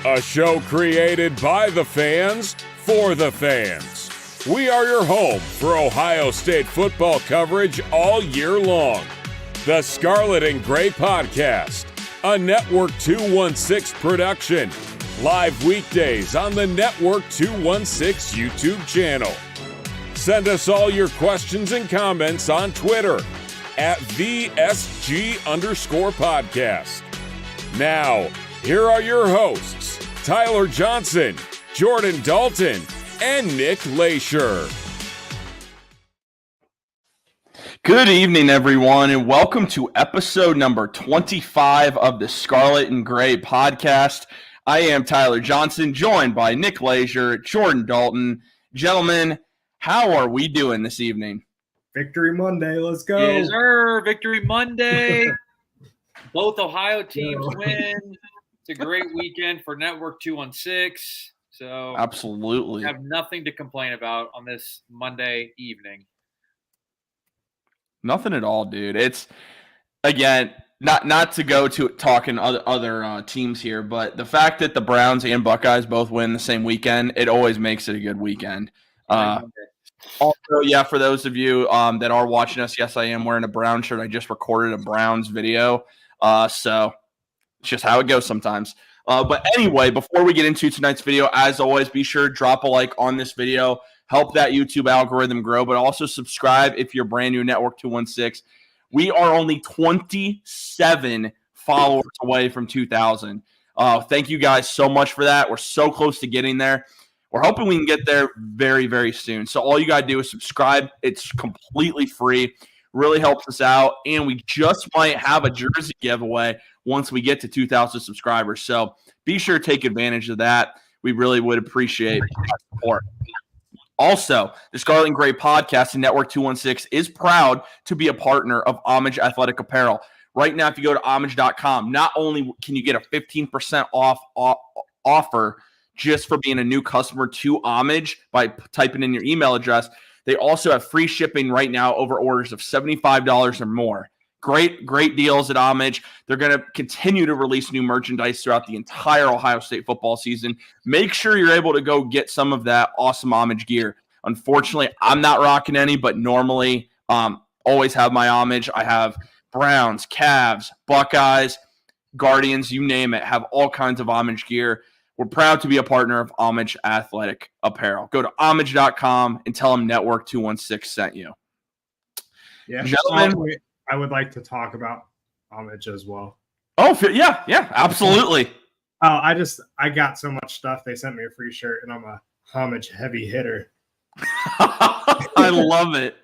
A show created by the fans, for the fans. We are your home for Ohio State football coverage all year long. The Scarlet and Gray Podcast, a Network 216 production. Live weekdays on the Network 216 YouTube channel. Send us all your questions and comments on Twitter at @VSG_podcast. Now, here are your hosts, Tyler Johnson, Jordan Dalton, and Nick Leisure. Good evening, everyone, and welcome to episode number 25 of the Scarlet and Gray Podcast. I am Tyler Johnson, joined by Nick Leisure, Jordan Dalton. Gentlemen, how are we doing this evening? Victory Monday, let's go. Yes, sir. Victory Monday. Both Ohio teams win. It's a great weekend for Network 216. So Absolutely. I have nothing to complain about on this Monday evening. Nothing at all, dude. It's, again, not to go to talking other teams here, but the fact that the Browns and Buckeyes both win the same weekend, it always makes it a good weekend. Also, yeah, for those of you that are watching us, yes, I am wearing a Brown shirt. I just recorded a Browns video, so it's just how it goes sometimes. But anyway, before we get into tonight's video, as always, be sure to drop a like on this video, help that YouTube algorithm grow, but also subscribe if you're brand new Network 216. We are only 27 followers away from 2,000. Thank you guys so much for that. We're so close to getting there. We're hoping we can get there very, very soon. So all you got to do is subscribe. It's completely free. Really helps us out. And we just might have a jersey giveaway once we get to 2,000 subscribers. So be sure to take advantage of that. We really would appreciate that support. Also, the Scarlet and Gray Podcast and Network 216 is proud to be a partner of Homage Athletic Apparel. Right now, if you go to homage.com, not only can you get a 15% off offer just for being a new customer to Homage by typing in your email address, they also have free shipping right now over orders of $75 or more. Great deals at Homage. They're going to continue to release new merchandise throughout the entire Ohio State football season. Make sure you're able to go get some of that awesome Homage gear. Unfortunately, I'm not rocking any, but normally always have my Homage. I have Browns, Cavs, Buckeyes, Guardians, you name it, have all kinds of Homage gear. We're proud to be a partner of Homage Athletic Apparel. Go to homage.com and tell them Network 216 sent you. Yeah, gentlemen, I would like to talk about Homage as well. Oh, yeah, absolutely. I got so much stuff. They sent me a free shirt, and I'm a Homage heavy hitter. I love it.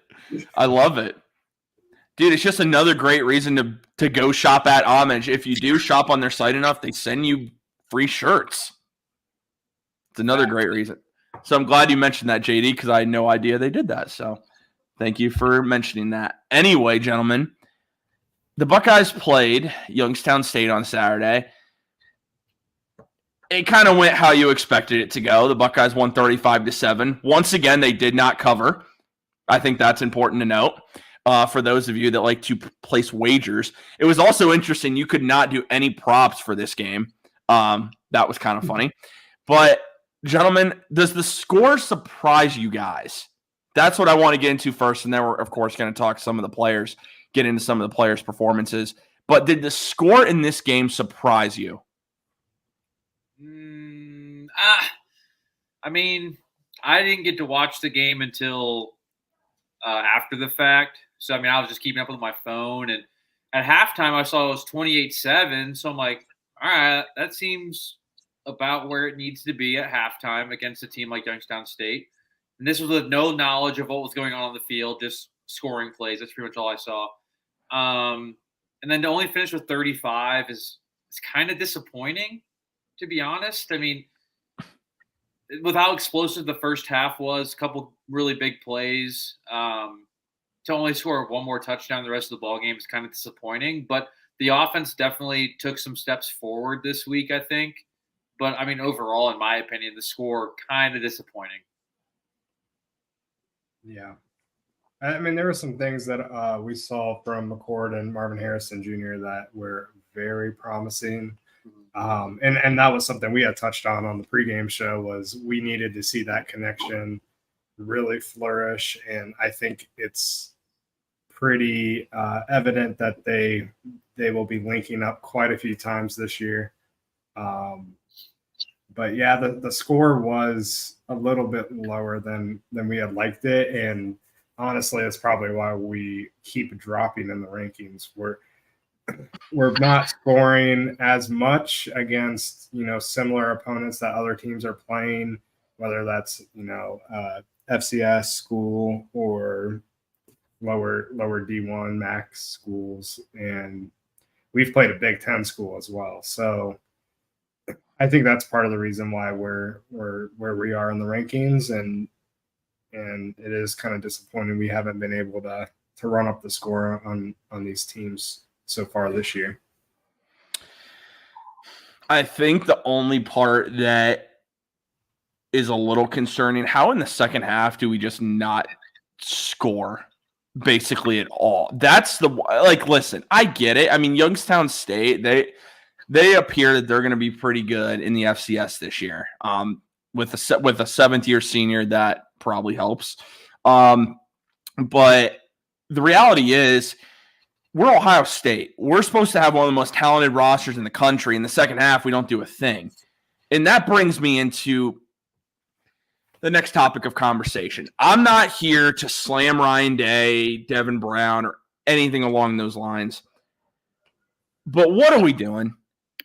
Dude, it's just another great reason to go shop at Homage. If you do shop on their site enough, they send you free shirts. It's another great reason. So I'm glad you mentioned that, JD, because I had no idea they did that. So thank you for mentioning that. Anyway, gentlemen, the Buckeyes played Youngstown State on Saturday. It kind of went how you expected it to go. The Buckeyes won 35-7. Once again, they did not cover. I think that's important to note for those of you that like to place wagers. It was also interesting. You could not do any props for this game. That was kind of funny. But, gentlemen, does the score surprise you guys? That's what I want to get into first, and then we're, of course, going to talk some of the players, get into some of the players' performances. But did the score in this game surprise you? I mean, I didn't get to watch the game until after the fact. So, I mean, I was just keeping up with my phone. And at halftime, I saw it was 28-7. So I'm like, all right, that seems about where it needs to be at halftime against a team like Youngstown State. And this was with no knowledge of what was going on the field, just scoring plays. That's pretty much all I saw. And then to only finish with 35 is kind of disappointing, to be honest. I mean, with how explosive the first half was, a couple really big plays, to only score one more touchdown the rest of the ballgame is kind of disappointing. But the offense definitely took some steps forward this week, I think. But, I mean, overall, in my opinion, the score kind of disappointing. Yeah. I mean, there were some things that we saw from McCord and Marvin Harrison Jr. that were very promising. And that was something we had touched on the pregame show, was we needed to see that connection really flourish. And I think it's pretty evident that they will be linking up quite a few times this year. But yeah, the score was a little bit lower than we had liked it. And honestly, it's probably why we keep dropping in the rankings. We're not scoring as much against, similar opponents that other teams are playing, whether that's, FCS school or lower D1 max schools. And we've played a Big Ten school as well. So I think that's part of the reason why we're where we are in the rankings, and it is kind of disappointing we haven't been able to run up the score on these teams so far this year. I think the only part that is a little concerning, how in the second half do we just not score basically at all? That's listen, I get it. I mean, Youngstown State, they appear that they're going to be pretty good in the FCS this year. With a seventh-year senior, that probably helps. But the reality is, we're Ohio State. We're supposed to have one of the most talented rosters in the country. In the second half, we don't do a thing. And that brings me into the next topic of conversation. I'm not here to slam Ryan Day, Devin Brown, or anything along those lines. But what are we doing?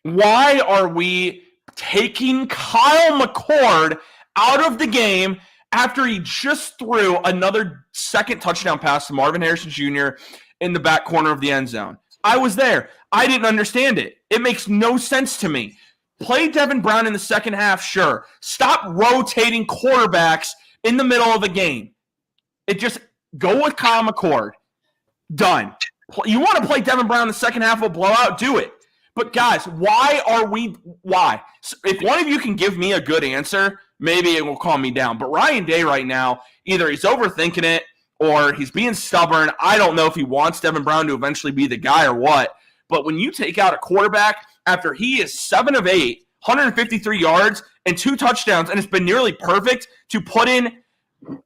Why are we taking Kyle McCord out of the game after he just threw another second touchdown pass to Marvin Harrison Jr. in the back corner of the end zone? I was there. I didn't understand it. It makes no sense to me. Play Devin Brown in the second half, sure. Stop rotating quarterbacks in the middle of the game. It just go with Kyle McCord. Done. You want to play Devin Brown in the second half of a blowout? Do it. But guys, why? If one of you can give me a good answer, maybe it will calm me down. But Ryan Day right now, either he's overthinking it or he's being stubborn. I don't know if he wants Devin Brown to eventually be the guy or what. But when you take out a quarterback after he is 7 of 8, 153 yards and 2 touchdowns, and it's been nearly perfect, to put in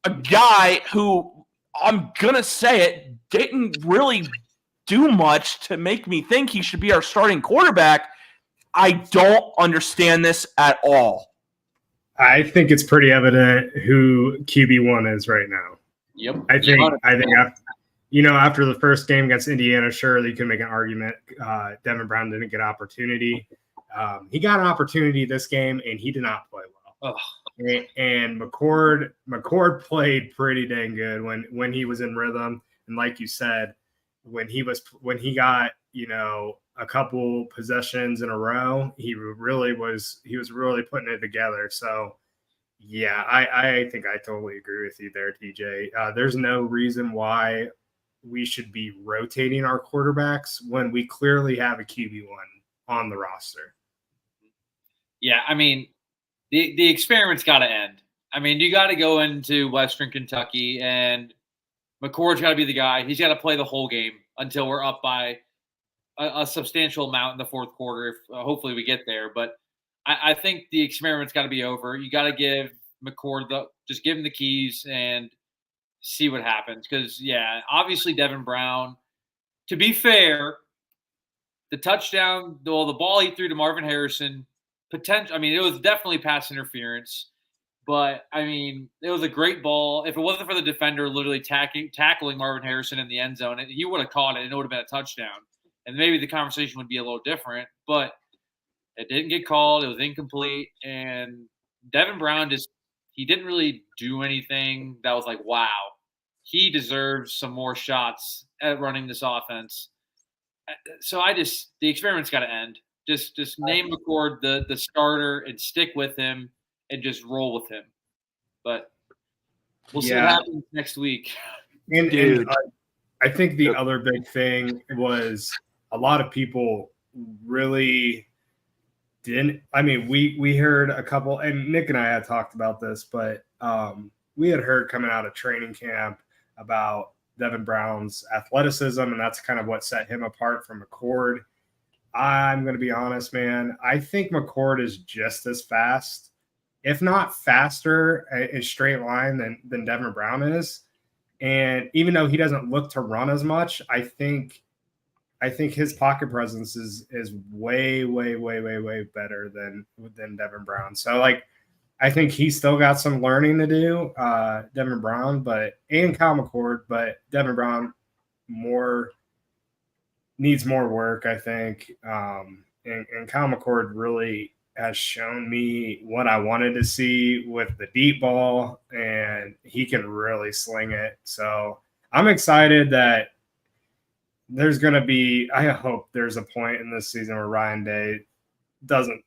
a guy who, I'm going to say it, didn't really do much to make me think he should be our starting quarterback, I don't understand this at all. I think it's pretty evident who QB1 is right now. Yep. I think after the first game against Indiana, sure, you can make an argument. Devin Brown didn't get opportunity. He got an opportunity this game, and he did not play well. And McCord played pretty dang good when he was in rhythm. And like you said, when he got, a couple possessions in a row, he was really putting it together. So yeah, I think I totally agree with you there, TJ. There's no reason why we should be rotating our quarterbacks when we clearly have a QB1 on the roster. Yeah, I mean, the experiment's got to end. I mean, you got to go into Western Kentucky, and McCord's got to be the guy. He's got to play the whole game until we're up by a substantial amount in the fourth quarter. If hopefully we get there, but I think the experiment's got to be over. You got to give McCord just give him the keys and see what happens. Because obviously Devin Brown. To be fair, the touchdown, the ball he threw to Marvin Harrison, potential. I mean, it was definitely pass interference. But, I mean, it was a great ball. If it wasn't for the defender literally tackling Marvin Harrison in the end zone, he would have caught it, and it would have been a touchdown. And maybe the conversation would be a little different. But it didn't get called. It was incomplete. And Devin Brown he didn't really do anything that was like, wow, he deserves some more shots at running this offense. So the experiment's got to end. Just name McCord the starter and stick with him. And just roll with him. But we'll see what happens next week. And I think the other big thing was a lot of people really didn't. I mean, we heard a couple, and Nick and I had talked about this, but we had heard coming out of training camp about Devin Brown's athleticism, and that's kind of what set him apart from McCord. I'm going to be honest, man. I think McCord is just as fast, if not faster, a straight line than Devin Brown is. And even though he doesn't look to run as much, I think his pocket presence is way better than Devin Brown. So like, I think he's still got some learning to do, Devin Brown, and Kyle McCord, but Devin Brown needs more work, I think. And Kyle McCord really has shown me what I wanted to see with the deep ball, and he can really sling it. So I'm excited that there's going to be – I hope there's a point in this season where Ryan Day doesn't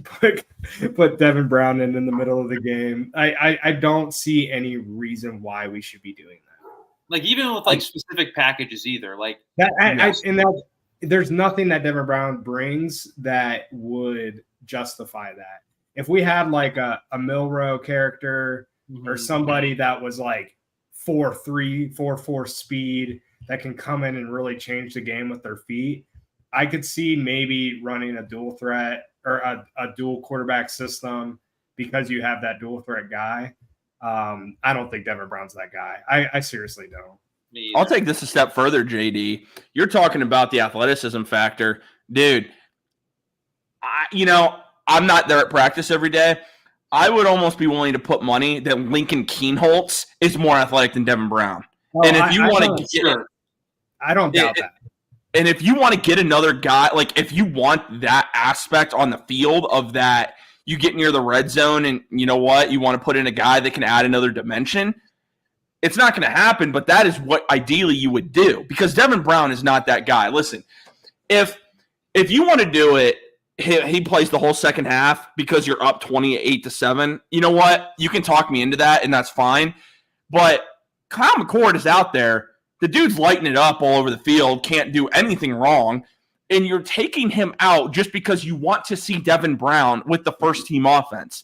put Devin Brown in the middle of the game. I don't see any reason why we should be doing that. Like, even with, like, specific packages either. Like that, there's nothing that Devin Brown brings that would justify that. If we had, like, a Milroe character or somebody that was, like, 4.3, 4.4 speed that can come in and really change the game with their feet, I could see maybe running a dual threat or a dual quarterback system because you have that dual threat guy. I don't think Devin Brown's that guy. I seriously don't. I'll take this a step further, JD. You're talking about the athleticism factor. Dude, I'm not there at practice every day. I would almost be willing to put money that Lincoln Kienholz is more athletic than Devin Brown. Oh, and if you want to get it, I don't doubt that. And if you want to get another guy, like if you want that aspect on the field of that, you get near the red zone and you know what, you want to put in a guy that can add another dimension, it's not going to happen, but that is what ideally you would do because Devin Brown is not that guy. Listen, if you want to do it, he plays the whole second half because you're up 28-7. You know what? You can talk me into that, and that's fine. But Kyle McCord is out there. The dude's lighting it up all over the field, can't do anything wrong, and you're taking him out just because you want to see Devin Brown with the first-team offense.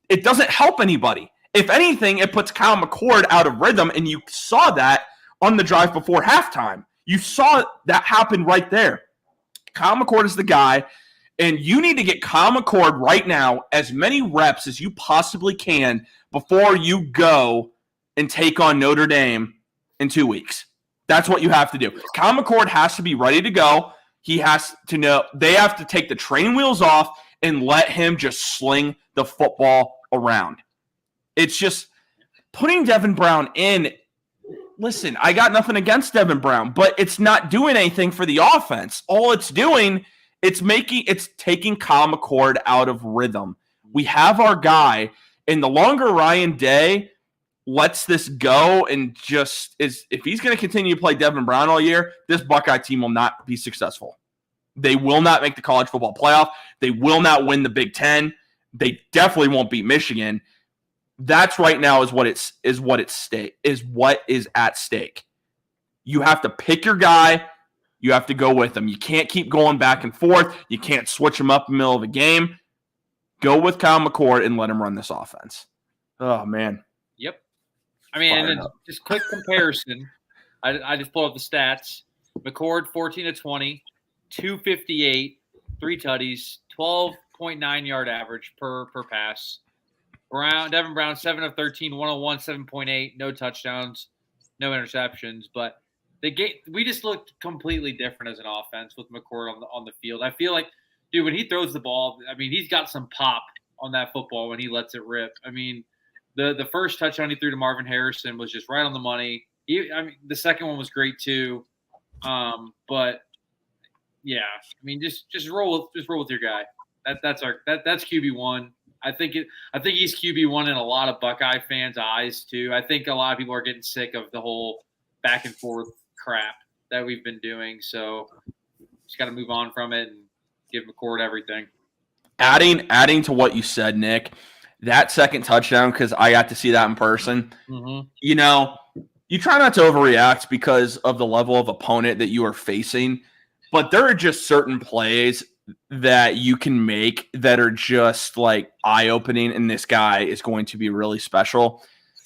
It doesn't help anybody. If anything, it puts Kyle McCord out of rhythm, and you saw that on the drive before halftime. You saw that happen right there. Kyle McCord is the guy, and you need to get Kyle McCord right now as many reps as you possibly can before you go and take on Notre Dame in 2 weeks. That's what you have to do. Kyle McCord has to be ready to go. He has to know they have to take the training wheels off and let him just sling the football around. It's just putting Devin Brown in. Listen, I got nothing against Devin Brown, but it's not doing anything for the offense. All it's doing, it's taking Kyle McCord out of rhythm. We have our guy, and the longer Ryan Day lets this go and if he's going to continue to play Devin Brown all year, this Buckeye team will not be successful. They will not make the college football playoff. They will not win the Big Ten. They definitely won't beat Michigan. That's right now is what is at stake. You have to pick your guy. You have to go with him. You can't keep going back and forth. You can't switch him up in the middle of a game. Go with Kyle McCord and let him run this offense. Oh, man. Yep. I mean, and then just quick comparison. I just pulled up the stats. McCord, 14-20, 258, 3 tutties, 12.9 yard average per pass. Devin Brown, 7 of 13, 101, 7.8, no touchdowns, no interceptions. But we just looked completely different as an offense with McCord on the field. I feel like, dude, when he throws the ball, I mean, he's got some pop on that football when he lets it rip. I mean, the first touchdown he threw to Marvin Harrison was just right on the money. The second one was great too. But yeah, I mean, just roll with your guy. That's QB1. I think he's QB1 in a lot of Buckeye fans' eyes too. I think a lot of people are getting sick of the whole back and forth crap that we've been doing. So just got to move on from it and give McCord everything. Adding to what you said, Nick, that second touchdown, because I got to see that in person. Mm-hmm. You try not to overreact because of the level of opponent that you are facing, but there are just certain plays that you can make that are just like eye-opening, and this guy is going to be really special.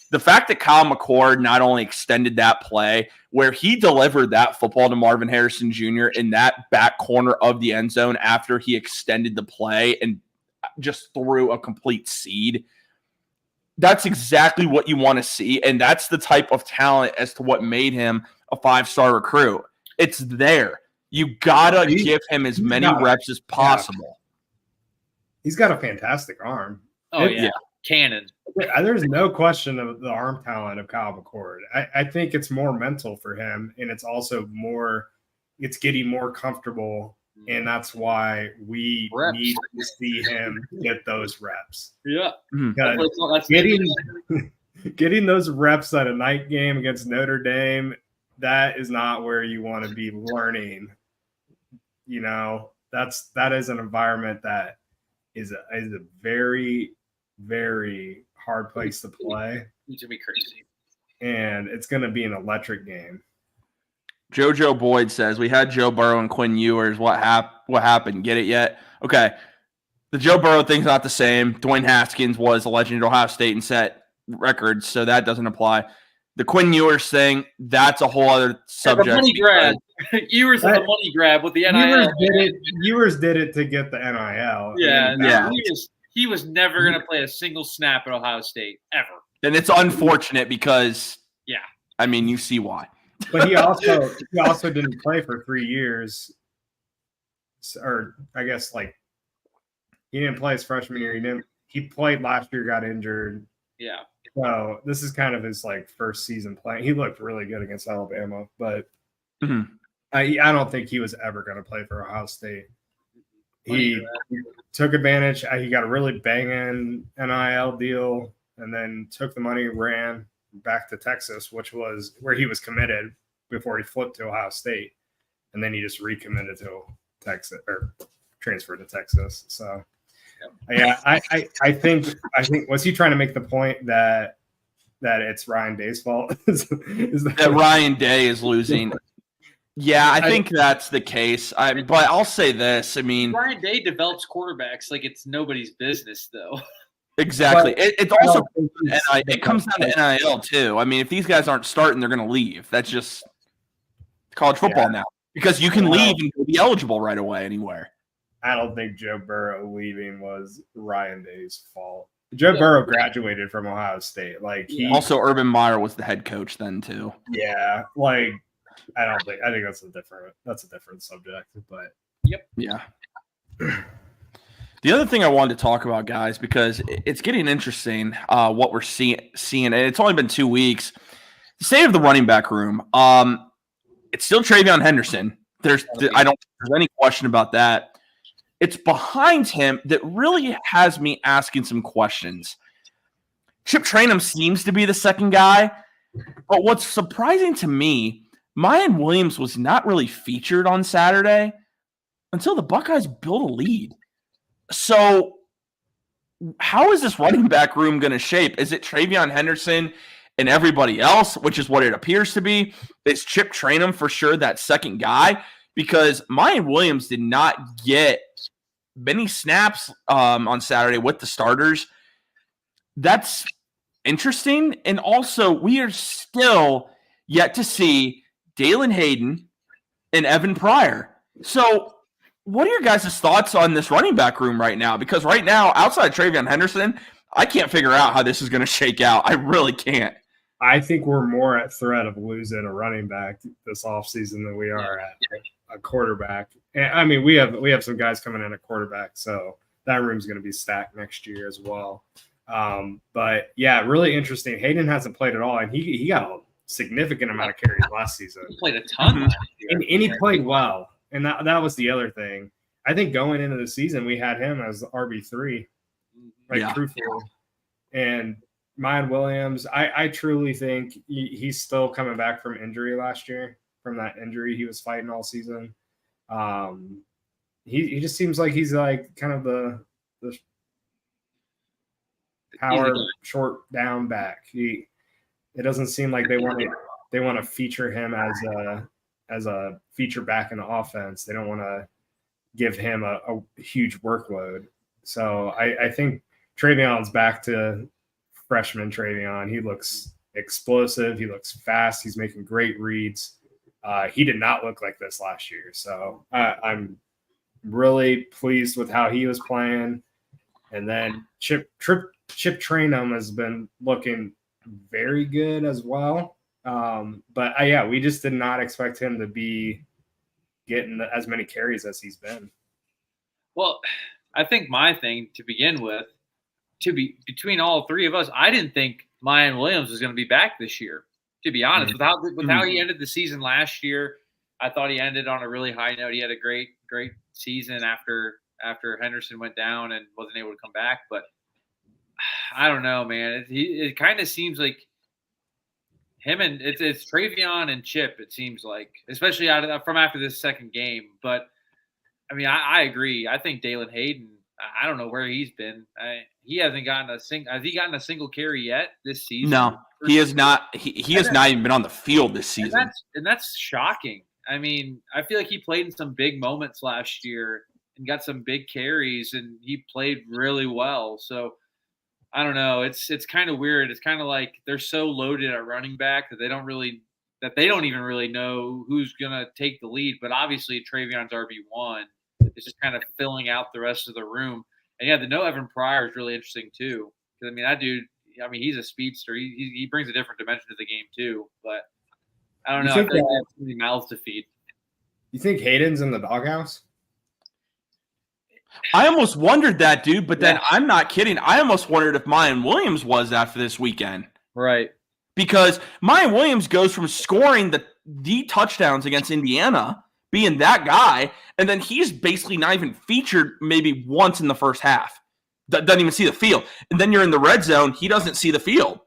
the fact that Kyle McCord not only extended that play where he delivered that football to Marvin Harrison Jr. in that back corner of the end zone after he extended the play and just threw a complete seed. That's exactly what you want to see. And that's the type of talent as to what made him a 5-star recruit. It's there. You got to give him as many reps as possible. He's got a fantastic arm. Oh, yeah. Cannon. There's no question of the arm talent of Kyle McCord. I think it's more mental for him, and it's also it's getting more comfortable, and that's why we need to see him get those reps. Yeah. That's getting those reps at a night game against Notre Dame, that is not where you want to be learning. You know, that is an environment that is a very, very hard place to play. It's gonna be crazy, and it's gonna be an electric game. JoJo Boyd says we had Joe Burrow and Quinn Ewers. What happened? Get it yet? Okay, the Joe Burrow thing's not the same. Dwayne Haskins was a legend at Ohio State and set records, so that doesn't apply. The Quinn Ewers thing, that's a whole other subject. Money grab. Ewers is a money grab with the NIL. Ewers did it to get the NIL. Yeah. He was never going to play a single snap at Ohio State, ever. And it's unfortunate because, I mean, you see why. But he also didn't play for 3 years. Or I guess, he didn't play his freshman year. He played last year, got injured. Yeah. So this is kind of his first season playing. He looked really good against Alabama, but I don't think he was ever going to play for Ohio State. He took advantage. He got a really banging NIL deal, and then took the money, ran back to Texas, which was where he was committed before he flipped to Ohio State, and then he just recommitted to Texas or transferred to Texas. So. Yeah, I think was he trying to make the point that it's Ryan Day's fault? that Ryan Day is losing? Yeah, I think that's the case. But I'll say this. I mean, Ryan Day develops quarterbacks like it's nobody's business, though. Exactly. It also it comes down to NIL too. I mean, if these guys aren't starting, they're going to leave. That's just college football now, because you can leave and be eligible right away anywhere. I don't think Joe Burrow leaving was Ryan Day's fault. Joe Burrow graduated from Ohio State. Also Urban Meyer was the head coach then too. Yeah, I think that's a different subject. But yeah. The other thing I wanted to talk about, guys, because it's getting interesting what we're seeing, and it's only been 2 weeks. The state of the running back room. It's still Travion Henderson. I don't think there's any question about that. It's behind him that really has me asking some questions. Chip Trayanum seems to be the second guy, but what's surprising to me, Mayan Williams was not really featured on Saturday until the Buckeyes built a lead. So how is this running back room going to shape? Is it Travion Henderson and everybody else, which is what it appears to be? Is Chip Trayanum for sure that second guy? Because Mayan Williams did not get many snaps on Saturday with the starters. That's interesting. And also, we are still yet to see Dalen Hayden and Evan Pryor. So what are your guys' thoughts on this running back room right now? Because right now, outside of Travion Henderson, I can't figure out how this is going to shake out. I really can't. I think we're more at threat of losing a running back this offseason than we are at a quarterback. And I mean, we have some guys coming in at quarterback, so that room's going to be stacked next year as well. But yeah, really interesting. Hayden hasn't played at all, and he got a significant amount of carries last season. He played a ton last year. And he played well. And that was the other thing. I think going into the season, we had him as RB3, truthfully. And Mayan Williams, I truly think he's still coming back from injury last year, from that injury he was fighting all season. He just seems like he's kind of the power short down back. It doesn't seem like they want to feature him as a feature back in the offense. They don't want to give him a huge workload. So I think Travion's back to freshman Travion. He looks explosive. He looks fast. He's making great reads. He did not look like this last year. So I'm really pleased with how he was playing. And then Chip Trainum has been looking very good as well. But yeah, we just did not expect him to be getting as many carries as he's been. Well, I think my thing to begin with, between all three of us, I didn't think Mayan Williams was going to be back this year. To be honest, with how he ended the season last year, I thought he ended on a really high note. He had a great season after Henderson went down and wasn't able to come back. But I don't know, man. It kind of seems like him and it's Travion and Chip. It seems like, especially from after this second game. But I mean, I agree. I think Dalen Hayden. I don't know where he's been. He hasn't gotten has he gotten a single carry yet this season? No, he has not. He has not even been on the field this season. And that's shocking. I mean, I feel like he played in some big moments last year and got some big carries, and he played really well. So I don't know. It's kind of weird. It's kind of like they're so loaded at running back that they don't even really know who's gonna take the lead. But obviously, Travion's RB1 is just kind of filling out the rest of the room. And yeah, the no Evan Pryor is really interesting too. Because I mean, that dude. I mean, he's a speedster. He brings a different dimension to the game too. But I don't know. I think they have too many mouths to feed. You think Hayden's in the doghouse? I almost wondered that, dude. But then I'm not kidding. I almost wondered if Mayan Williams was after this weekend. Right. Because Mayan Williams goes from scoring the touchdowns against Indiana, being that guy, and then he's basically not even featured maybe once in the first half. Doesn't even see the field. And then you're in the red zone, he doesn't see the field.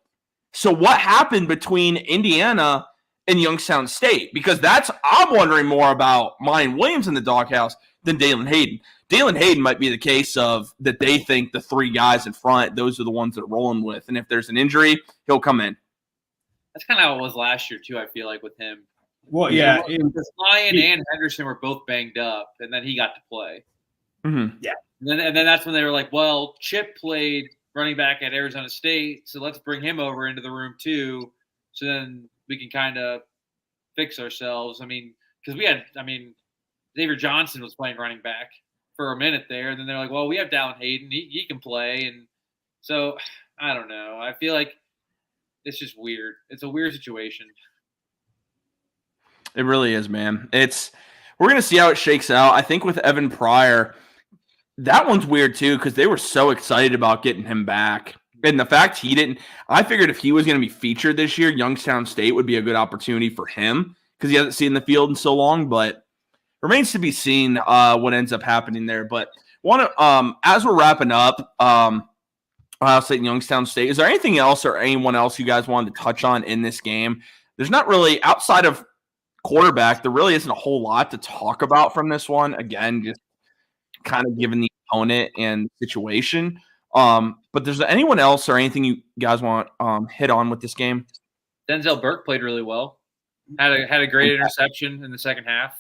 So what happened between Indiana and Youngstown State? Because I'm wondering more about Mayan Williams in the doghouse than Dalen Hayden. Dalen Hayden might be the case of that they think the three guys in front, those are the ones they're rolling with. And if there's an injury, he'll come in. That's kind of how it was last year too, I feel like, with him. Well, yeah. Ryan and Henderson were both banged up, and then he got to play. Mm-hmm. Yeah. And then that's when they were like, well, Chip played running back at Arizona State, so let's bring him over into the room too, so then we can kind of fix ourselves. I mean, because Xavier Johnson was playing running back for a minute there, and then they're like, well, we have Dalen Hayden, he can play, and so I don't know. I feel like it's just weird. It's a weird situation. It really is, man. We're going to see how it shakes out. I think with Evan Pryor, that one's weird too because they were so excited about getting him back. And the fact he didn't – I figured if he was going to be featured this year, Youngstown State would be a good opportunity for him because he hasn't seen the field in so long. But remains to be seen what ends up happening there. But as we're wrapping up, Ohio State and Youngstown State, is there anything else or anyone else you guys wanted to touch on in this game? There's not really – outside of quarterback, there really isn't a whole lot to talk about from this one. Again, just kind of given the opponent and situation. But there's anyone else or anything you guys want hit on with this game? Denzel Burke played really well. Had a great interception in the second half.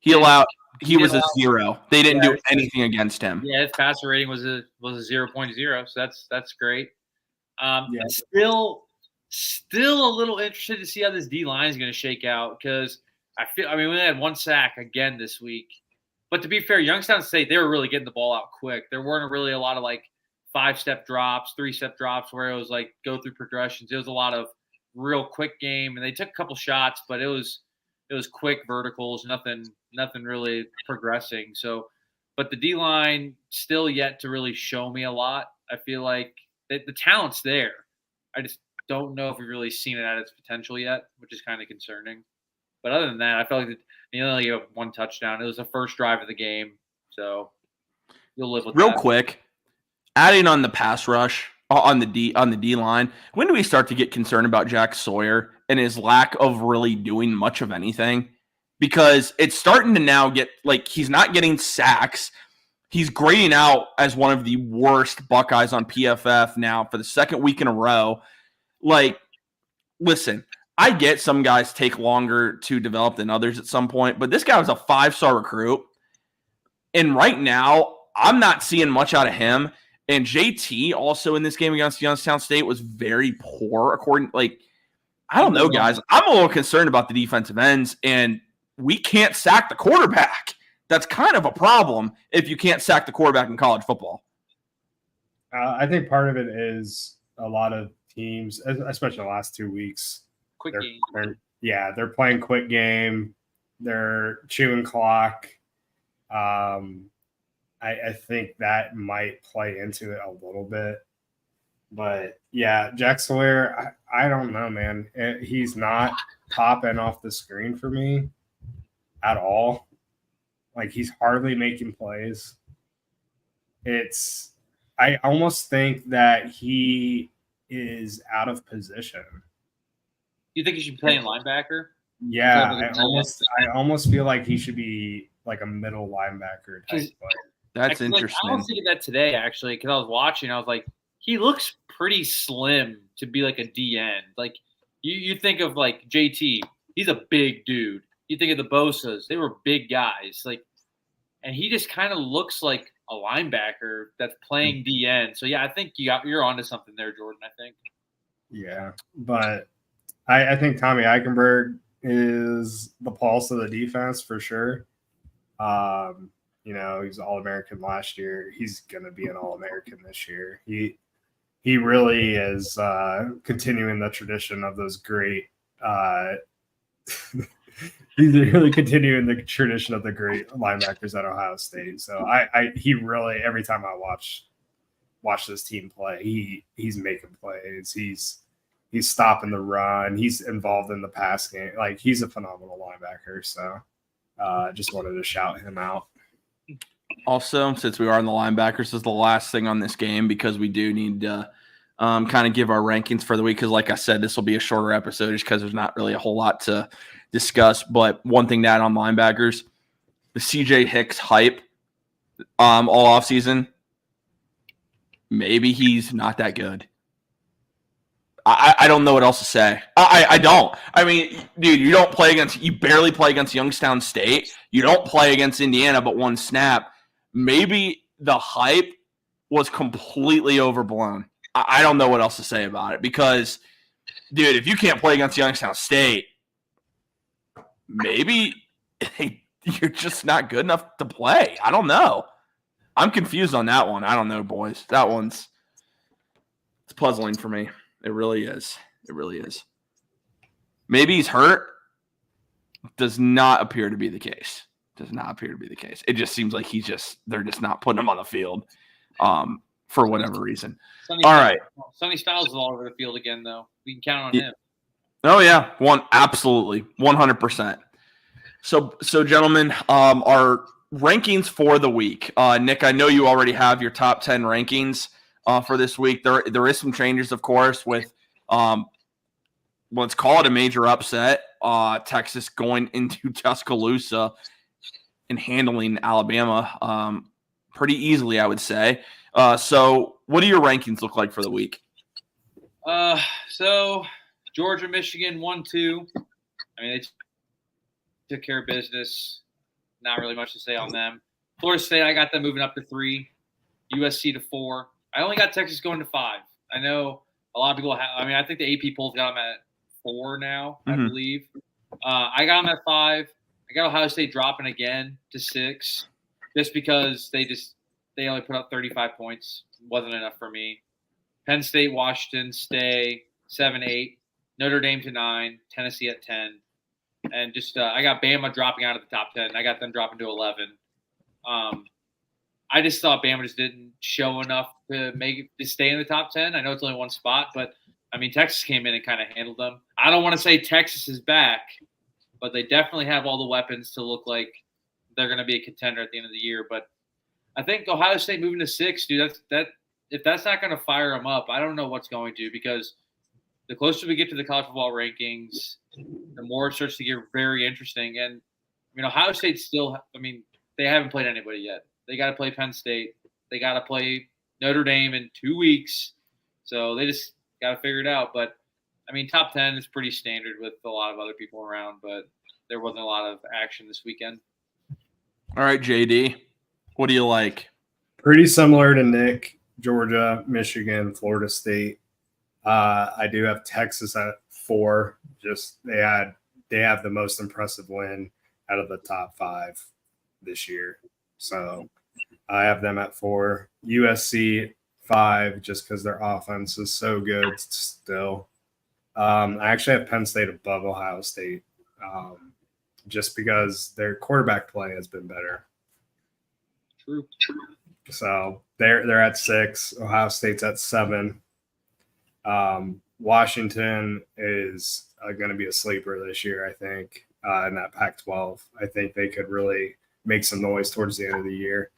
He was a 0. They didn't do anything against him. Yeah, his passer rating was a 0.0, so that's great. Still a little interested to see how this D line is going to shake out because we had one sack again this week. But to be fair, Youngstown State, they were really getting the ball out quick. There weren't really a lot of like 5-step drops, 3-step drops where it was like go through progressions. It was a lot of real quick game, and they took a couple shots, but it was quick verticals, nothing really progressing. So, but the D line still yet to really show me a lot. I feel like the talent's there. I just don't know if we've really seen it at its potential yet, which is kind of concerning. But other than that, I felt like they only gave up one touchdown. It was the first drive of the game, so you'll live with that. Real quick, adding on the pass rush on the D line, when do we start to get concerned about Jack Sawyer and his lack of really doing much of anything? Because it's starting to now get like he's not getting sacks. He's grading out as one of the worst Buckeyes on PFF now for the second week in a row. Like, listen, I get some guys take longer to develop than others at some point, but this guy was a 5-star recruit. And right now, I'm not seeing much out of him. And JT also in this game against Youngstown State was very poor, I don't know, guys. I'm a little concerned about the defensive ends, and we can't sack the quarterback. That's kind of a problem if you can't sack the quarterback in college football. I think part of it is a lot of teams, especially the last 2 weeks. Quick game. They're playing quick game. They're chewing clock. I think that might play into it a little bit. But, yeah, Jack Sawyer, I don't know, man. He's not popping off the screen for me at all. Like, he's hardly making plays. I almost think that he is out of position. You think he should play in linebacker? Yeah, I almost feel like he should be like a middle linebacker type player. That's interesting. I was thinking that today, actually, because I was watching. I was like, he looks pretty slim to be like a DN. Like, you think of like JT, he's a big dude. You think of the Bosas, they were big guys. Like, and he just kind of looks like a linebacker that's playing DN. So yeah, I think you're onto something there, Jordan. I think. Yeah, but I think Tommy Eichenberg is the pulse of the defense for sure. He's All-American last year. He's going to be an All-American this year. He really is continuing the tradition of those great he's really continuing the tradition of the great linebackers at Ohio State. So he really, every time I watch this team play, he's making plays. He's stopping the run. He's involved in the pass game. Like, he's a phenomenal linebacker. So just wanted to shout him out. Also, since we are on the linebackers, this is the last thing on this game because we do need to kind of give our rankings for the week. Because like I said, this will be a shorter episode just because there's not really a whole lot to discuss. But one thing to add on linebackers, the CJ Hicks hype all offseason, maybe he's not that good. I don't know what else to say. I don't. I mean, dude, you barely play against Youngstown State. You don't play against Indiana but one snap. Maybe the hype was completely overblown. I don't know what else to say about it because, dude, if you can't play against Youngstown State, maybe you're just not good enough to play. I don't know. I'm confused on that one. I don't know, boys. It's puzzling for me. It really is. It really is. Maybe he's hurt. Does not appear to be the case. It just seems like they're just not putting him on the field for whatever reason. Sonny Styles is all over the field again, though. We can count on him. Oh, yeah. Absolutely. 100%. So gentlemen, our rankings for the week. Nick, I know you already have your top 10 rankings for this week. There is some changes, of course, with let's call it a major upset. Texas going into Tuscaloosa and handling Alabama pretty easily, I would say. So what do your rankings look like for the week? So Georgia, Michigan, 1-2. I mean, they took care of business. Not really much to say on them. Florida State, I got them moving up to 3. USC to 4. I only got Texas going to 5. I know a lot of people I think the AP polls got them at 4 now, I believe. I got them at 5. I got Ohio State dropping again to 6 just because they only put up 35 points. Wasn't enough for me. Penn State, Washington stay 7-8. Notre Dame to 9. Tennessee at 10. And just I got Bama dropping out of the top 10. I got them dropping to 11. I just thought Bama just didn't show enough to stay in the top 10. I know it's only one spot, but I mean, Texas came in and kind of handled them. I don't want to say Texas is back, but they definitely have all the weapons to look like they're going to be a contender at the end of the year. But I think Ohio State moving to 6, dude, if that's not going to fire them up, I don't know what's going to, because the closer we get to the college football rankings, the more it starts to get very interesting. And I mean, Ohio State still, they haven't played anybody yet. They got to play Penn State. They got to play Notre Dame in 2 weeks. So they just got to figure it out. But, I mean, top 10 is pretty standard with a lot of other people around, but there wasn't a lot of action this weekend. All right, JD, what do you like? Pretty similar to Nick. Georgia, Michigan, Florida State. I do have Texas at 4. Just they have the most impressive win out of the top 5 this year. So I have them at 4. USC 5, just because their offense is so good still. I actually have Penn State above Ohio State, just because their quarterback play has been better. True. So they're at 6. Ohio State's at 7. Washington is going to be a sleeper this year, I think, in that Pac-12. I think they could really make some noise towards the end of the year.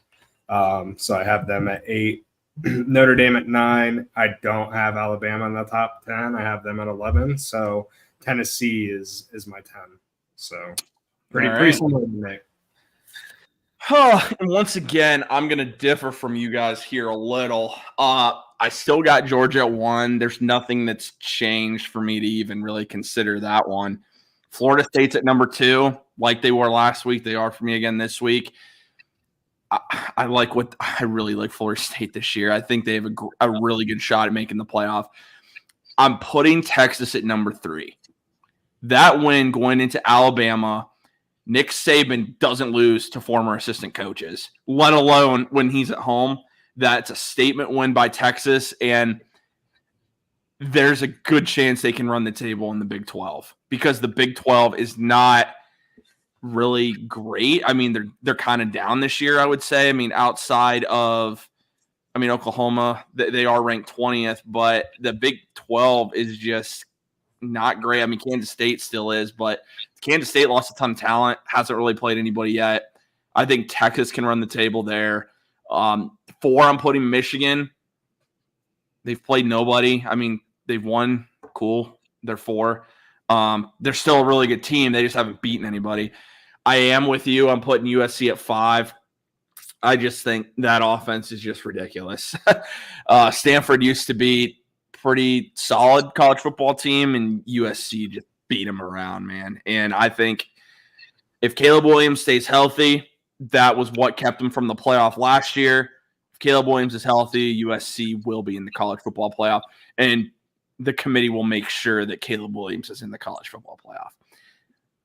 So I have them at 8. Notre Dame at 9. I don't have Alabama in the top 10. I have them at 11. So Tennessee is my 10. So pretty similar to me. And once again, I'm going to differ from you guys here a little. I still got Georgia at 1. There's nothing that's changed for me to even really consider that one. Florida State's at number 2, like they were last week. They are for me again this week. I really like Florida State this year. I think they have a really good shot at making the playoff. I'm putting Texas at number 3. That win going into Alabama, Nick Saban doesn't lose to former assistant coaches, let alone when he's at home. That's a statement win by Texas, and there's a good chance they can run the table in the Big 12 because the Big 12 is not really great. I mean, they're kind of down this year, I would say. I mean, outside of, Oklahoma, they are ranked 20th, but the Big 12 is just not great. I mean, Kansas State still is, but Kansas State lost a ton of talent, hasn't really played anybody yet. I think Texas can run the table there. 4, I'm putting Michigan. They've played nobody. I mean, they've won. Cool. They're 4. They're still a really good team. They just haven't beaten anybody. I am with you. I'm putting USC at 5. I just think that offense is just ridiculous. Stanford used to be pretty solid college football team, and USC just beat them around, man. And I think if Caleb Williams stays healthy, that was what kept him from the playoff last year. If Caleb Williams is healthy, USC will be in the college football playoff, and the committee will make sure that Caleb Williams is in the college football playoff.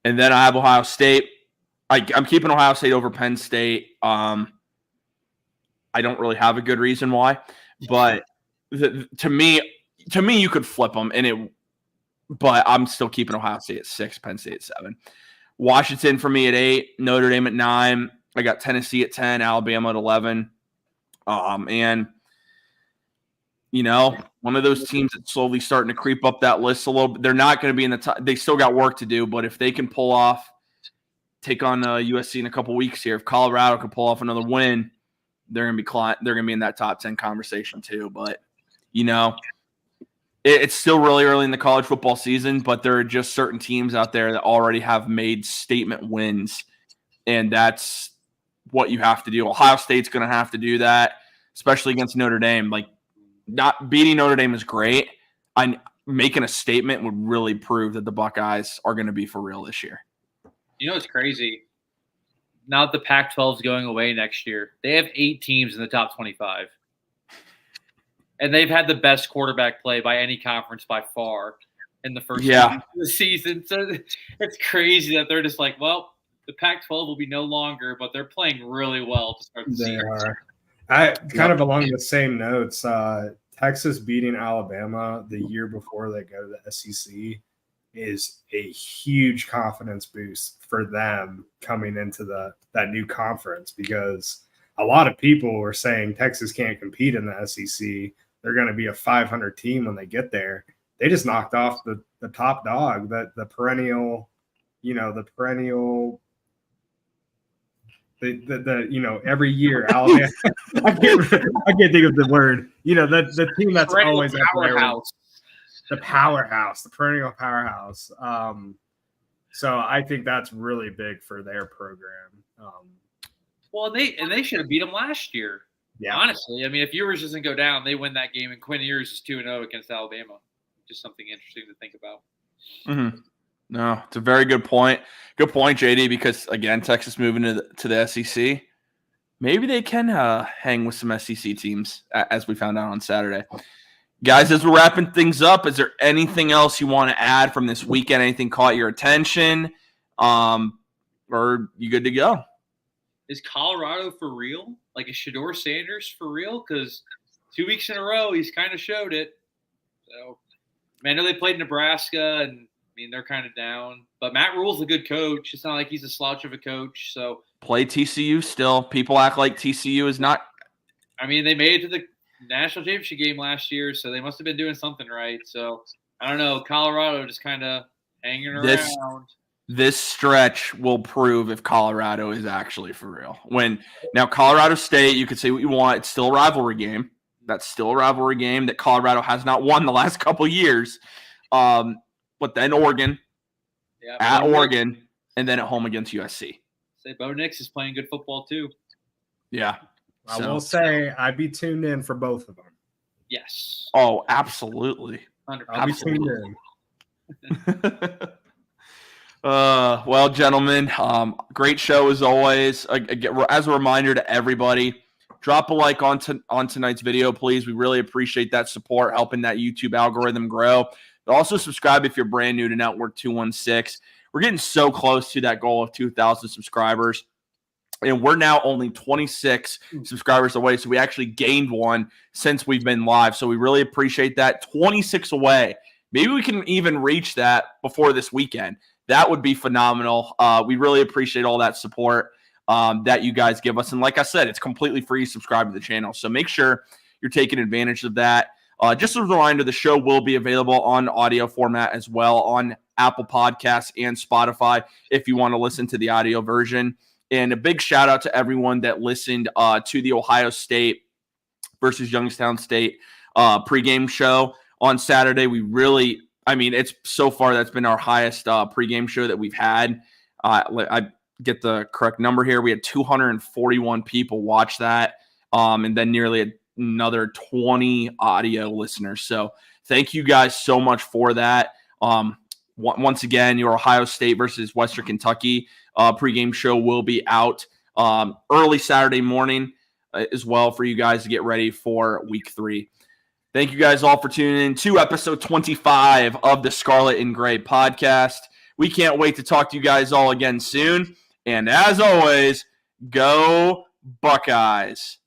And then I have Ohio State. I'm keeping Ohio State over Penn State. I don't really have a good reason why, but to me, you could flip them, but I'm still keeping Ohio State at 6, Penn State at 7. Washington for me at 8, Notre Dame at 9. I got Tennessee at 10, Alabama at 11. And one of those teams that's slowly starting to creep up that list a little bit. They're not going to be in the top. They still got work to do, but if they can take on USC in a couple weeks here, if Colorado can pull off another win, they're going to be in that top 10 conversation too. But it's still really early in the college football season, but there are just certain teams out there that already have made statement wins, and that's what you have to do. Ohio State's going to have to do that, especially against Notre Dame. Like, not beating Notre Dame is great. Making a statement would really prove that the Buckeyes are going to be for real this year. It's crazy. Now that the Pac-12 is going away next year, they have 8 teams in the top 25. And they've had the best quarterback play by any conference by far in the first half of the season. So it's crazy that they're just like, well, the Pac-12 will be no longer, but they're playing really well to start the season. Kind of along the same notes, Texas beating Alabama the year before they go to the SEC is a huge confidence boost for them coming into that new conference, because a lot of people were saying Texas can't compete in the SEC. They're going to be a 500 team when they get there. They just knocked off the top dog, the perennial every year Alabama. I can't think of the word. The team that's perennial always powerhouse. The powerhouse, the perennial powerhouse. So I think that's really big for their program. Well, they should have beat them last year. Yeah, honestly, I mean, if Ewers doesn't go down, they win that game, and Quinn Ewers is 2-0 against Alabama. Just something interesting to think about. Mm-hmm. No, it's a very good point. Good point, JD, because, again, Texas moving to the SEC. maybe they can hang with some SEC teams, as we found out on Saturday. Guys, as we're wrapping things up, is there anything else you want to add from this weekend? Anything caught your attention? Or you good to go? Is Colorado for real? Like, is Shedeur Sanders for real? Because 2 weeks in a row, he's kind of showed it. So, I know they played Nebraska, and they're kind of down. But Matt Rule's a good coach. It's not like he's a slouch of a coach. So play TCU still. People act like TCU is not. They made it to the national championship game last year, so they must have been doing something right. So I don't know. Colorado just kind of hanging around. This stretch will prove if Colorado is actually for real. Now Colorado State, you could say what you want. It's still a rivalry game. That's still a rivalry game that Colorado has not won the last couple of years. But then Oregon, at Oregon, and then at home against USC. Say Bo Nix is playing good football too. Yeah. I will say I'd be tuned in for both of them. Yes. Oh, absolutely. I'll be tuned in. Well, gentlemen, great show as always. As a reminder to everybody, drop a like on tonight's video, please. We really appreciate that support, helping that YouTube algorithm grow. But also subscribe if you're brand new to Network 216. We're getting so close to that goal of 2,000 subscribers. And we're now only 26 subscribers away. So we actually gained one since we've been live. So we really appreciate that. 26 away. Maybe we can even reach that before this weekend. That would be phenomenal. We really appreciate all that support that you guys give us. And like I said, it's completely free to subscribe to the channel. So make sure you're taking advantage of that. Just a reminder, the show will be available on audio format as well on Apple Podcasts and Spotify if you want to listen to the audio version. And a big shout out to everyone that listened to the Ohio State versus Youngstown State pregame show on Saturday. We really, it's so far that's been our highest pregame show that we've had. I get the correct number here. We had 241 people watch that, and then nearly another 20 audio listeners. So thank you guys so much for that. Once again, your Ohio State versus Western Kentucky pregame show will be out early Saturday morning as well for you guys to get ready for week 3. Thank you guys all for tuning in to episode 25 of the Scarlet and Gray podcast. We can't wait to talk to you guys all again soon. And as always, go Buckeyes.